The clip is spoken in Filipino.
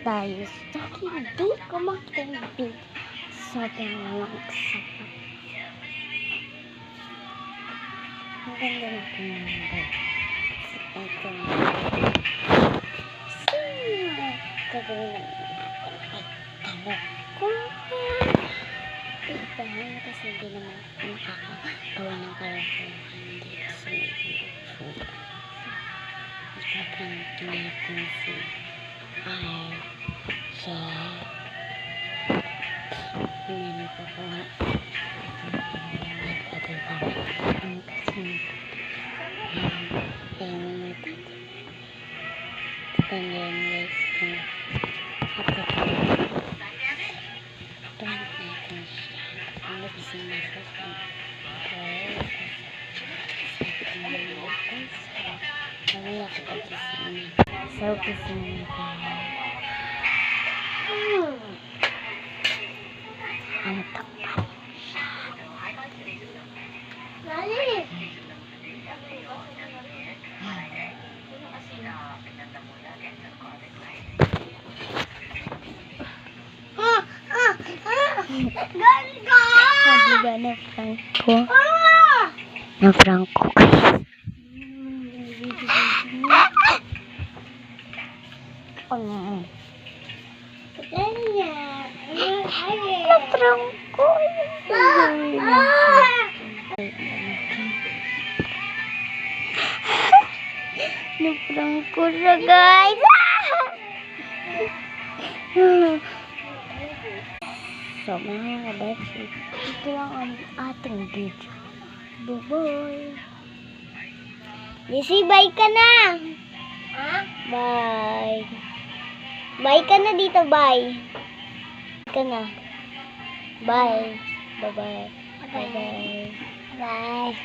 tayo sa hindi ko makinig. Sobrang langsa. Ang ganda na pinambay. Ito na. Sino? Gagawin naman natin ay talok ko. Iba kasi hindi naman nakakagawa ng kalokohan dito sa YouTube. Sobrang tinig ko si hindi ko po so gising na ang tapat siya. Ganda! Diba na Franco? Na Franco guys. Naprangko. Naprangko siya guys. So mga kabetsi, ito lang ang ating video. Bye-bye. Jesse, bye ka na. Bye. Bye ka na dito, bye. Ka na. Bye. Bye-bye. Bye-bye. Bye.